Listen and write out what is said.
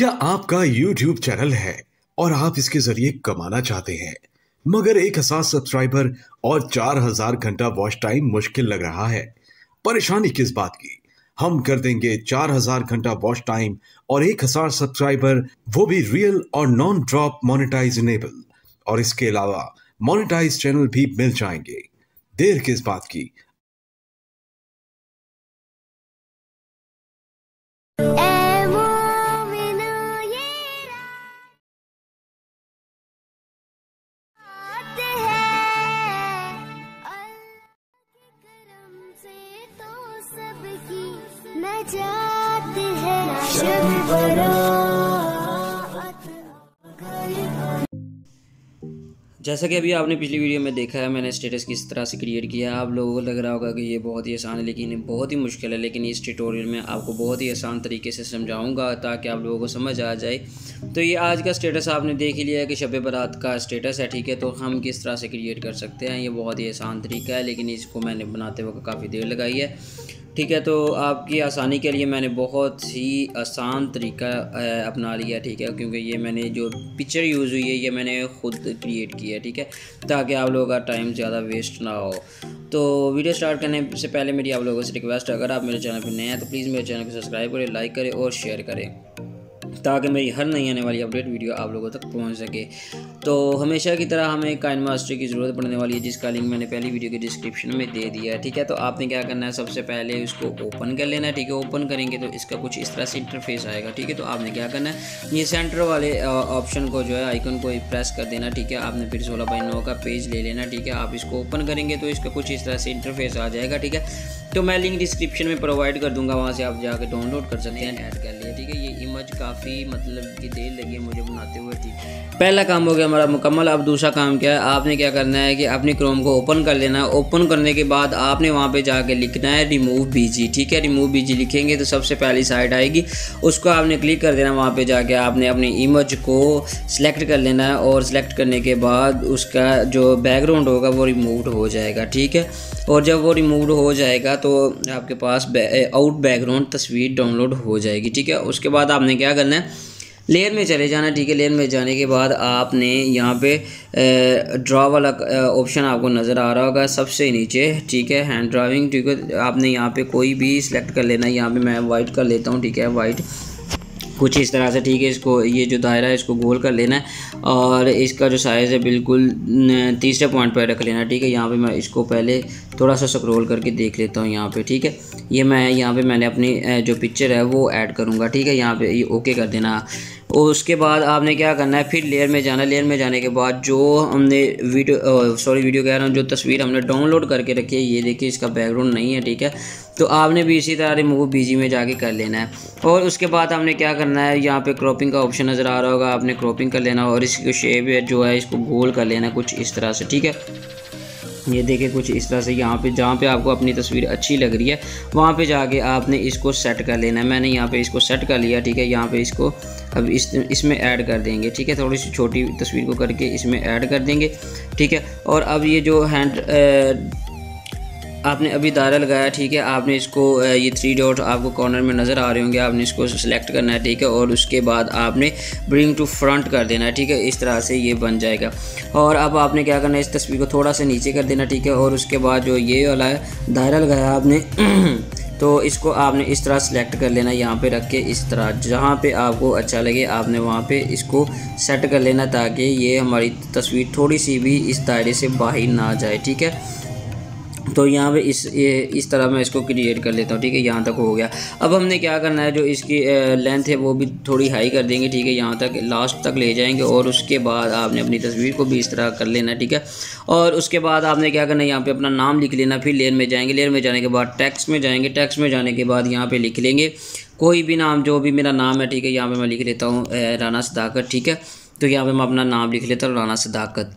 क्या आपका YouTube channel है और आप इसके जरिए कमाना चाहते हैं, मगर 1000 सब्सक्राइबर और 4000 घंटा वॉच टाइम मुश्किल लग रहा है? परेशानी किस बात की? हम कर देंगे 4000 घंटा वॉच टाइम और 1000 सब्सक्राइबर, वो भी रियल और नॉन ड्रॉप मोनेटाइज इनेबल, और इसके अलावा मोनेटाइज चैनल भी मिल जाएंगे। देर किस बात की? जैसा कि अभी आपने पिछली वीडियो में देखा है, मैंने स्टेटस किस तरह से क्रिएट किया है। आप लोगों को लग रहा होगा कि ये बहुत ही आसान है, लेकिन ये बहुत ही मुश्किल है। लेकिन इस ट्यूटोरियल में आपको बहुत ही आसान तरीके से समझाऊंगा ताकि आप लोगों को समझ आ जाए। तो ये आज का स्टेटस आपने देख ही लिया है कि शब बारात का स्टेटस है, ठीक है। तो हम किस तरह से क्रिएट कर सकते हैं, ये बहुत ही आसान तरीका है, लेकिन इसको मैंने बनाते वक्त काफ़ी देर लगाई है, ठीक है। तो आपकी आसानी के लिए मैंने बहुत ही आसान तरीका अपना लिया, ठीक है, क्योंकि ये मैंने जो पिक्चर यूज़ हुई है ये मैंने ख़ुद क्रिएट की है, ठीक है, ताकि आप लोगों का टाइम ज़्यादा वेस्ट ना हो। तो वीडियो स्टार्ट करने से पहले मेरी आप लोगों से रिक्वेस्ट है, अगर आप मेरे चैनल पर नए हैं तो प्लीज़ मेरे चैनल को सब्सक्राइब करें, लाइक करें और शेयर करें, ताकि मेरी हर नई आने वाली अपडेट वीडियो आप लोगों तक पहुंच सके। तो हमेशा की तरह हमें काइन मास्टर की ज़रूरत पड़ने वाली है, जिसका लिंक मैंने पहली वीडियो के डिस्क्रिप्शन में दे दिया है, ठीक है। तो आपने क्या करना है, सबसे पहले उसको ओपन कर लेना है, ठीक है। ओपन करेंगे तो इसका कुछ इस तरह से इंटरफेस आएगा, ठीक है। तो आपने क्या करना है, ये सेंटर वाले ऑप्शन को जो है आइकन को प्रेस कर देना, ठीक है। आपने फिर 16:9 का पेज ले लेना, ठीक है। आप इसको ओपन करेंगे तो इसका कुछ इस तरह से इंटरफेस आ जाएगा, ठीक है। तो मैं लिंक डिस्क्रिप्शन में प्रोवाइड कर दूंगा, वहाँ से आप जाकर डाउनलोड कर सकते हैं, ऐड कर लिया, ठीक है। ये इमेज काफ़ी मतलब कि देर लगी है मुझे बनाते हुए, ठीक है। पहला काम हो गया हमारा मुकम्मल। अब दूसरा काम क्या है, आपने क्या करना है कि अपनी क्रोम को ओपन कर लेना है। ओपन करने के बाद आपने वहाँ पे जाके लिखना है रिमूव बीजी, ठीक है। रिमूव बीजी लिखेंगे तो सबसे पहली साइड आएगी, उसको आपने क्लिक कर देना। वहाँ पे जाके आपने अपनी इमेज को सिलेक्ट कर लेना है, और सिलेक्ट करने के बाद उसका जो बैकग्राउंड होगा वो रिमूव हो जाएगा, ठीक है। और जब वो रिमूव हो जाएगा तो आपके पास आउट बैकग्राउंड तस्वीर डाउनलोड हो जाएगी, ठीक है। उसके बाद आपने क्या करना है, लेयर में चले जाना, ठीक है। लेयर में जाने के बाद आपने यहाँ पे ड्रा वाला ऑप्शन आपको नज़र आ रहा होगा सबसे नीचे, ठीक है, हैंड ड्राइंग, ठीक है। आपने यहाँ पे कोई भी सिलेक्ट कर लेना है। यहाँ पे मैं वाइट कर लेता हूँ, ठीक है, वाइट कुछ इस तरह से, ठीक है। इसको ये जो दायरा है इसको गोल कर लेना है, और इसका जो साइज़ है बिल्कुल तीसरे पॉइंट पर रख लेना, ठीक है। यहाँ पे मैं इसको पहले थोड़ा सा स्क्रॉल करके देख लेता हूँ यहाँ पे, ठीक है। ये मैं यहाँ पे मैंने अपनी जो पिक्चर है वो ऐड करूँगा, ठीक है। यहाँ पे ये ओके कर देना। और उसके बाद आपने क्या करना है, फिर लेयर में जाना। लेयर में जाने के बाद जो हमने वीडियो कह रहा हूँ, जो तस्वीर हमने डाउनलोड करके रखी है, ये देखिए इसका बैकग्राउंड नहीं है, ठीक है। तो आपने भी इसी तरह रिमूव बीजी में जाके कर लेना है। और उसके बाद आपने क्या करना है, यहाँ पे क्रॉपिंग का ऑप्शन नज़र आ रहा होगा, आपने क्रॉपिंग कर लेना, और इसकी शेप जो है इसको गोल कर लेना कुछ इस तरह से, ठीक है। ये देखिए कुछ इस तरह से, यहाँ पे जहाँ पे आपको अपनी तस्वीर अच्छी लग रही है वहाँ पे जाके आपने इसको सेट कर लेना है। मैंने यहाँ पे इसको सेट कर लिया, ठीक है। यहाँ पे इसको अब इसमें ऐड कर देंगे, ठीक है। थोड़ी सी छोटी तस्वीर को करके इसमें ऐड कर देंगे, ठीक है। और अब ये जो आपने अभी दायरा लगाया, ठीक है, आपने इसको ये 3 डॉट आपको कॉर्नर में नज़र आ रहे होंगे, आपने इसको सिलेक्ट करना है, ठीक है। और उसके बाद आपने ब्रिंग टू फ्रंट कर देना है, ठीक है। इस तरह से ये बन जाएगा। और अब आपने क्या करना है, इस तस्वीर को थोड़ा सा नीचे कर देना, ठीक है। और उसके बाद जो ये वाला है दायरा लगाया आपने तो इसको आपने इस तरह सेलेक्ट कर लेना, यहाँ पे रख के इस तरह जहाँ पे आपको अच्छा लगे आपने वहाँ पे इसको सेट कर लेना, ताकि ये हमारी तस्वीर थोड़ी सी भी इस दायरे से बाहर ना जाए, ठीक है। तो यहाँ पे इस तरह मैं इसको क्रिएट कर लेता हूँ, ठीक है। यहाँ तक हो गया। अब हमने क्या करना है, जो इसकी लेंथ है वो भी थोड़ी हाई कर देंगे, ठीक है। यहाँ तक लास्ट तक ले जाएंगे, और उसके बाद आपने अपनी तस्वीर को भी इस तरह कर लेना, ठीक है। और उसके बाद आपने क्या करना है, यहाँ पे अपना नाम लिख लेना। फिर लेयर में जाएंगे, लेयर में जाने के बाद टेक्स्ट में जाएंगे, टेक्स्ट में जाने के बाद यहाँ पर लिख लेंगे कोई भी नाम, जो भी मेरा नाम है, ठीक है। यहाँ पर मैं लिख लेता हूँ राना सदाकत, ठीक है। तो यहाँ पर मैं अपना नाम लिख लेता हूँ राना सदाकत।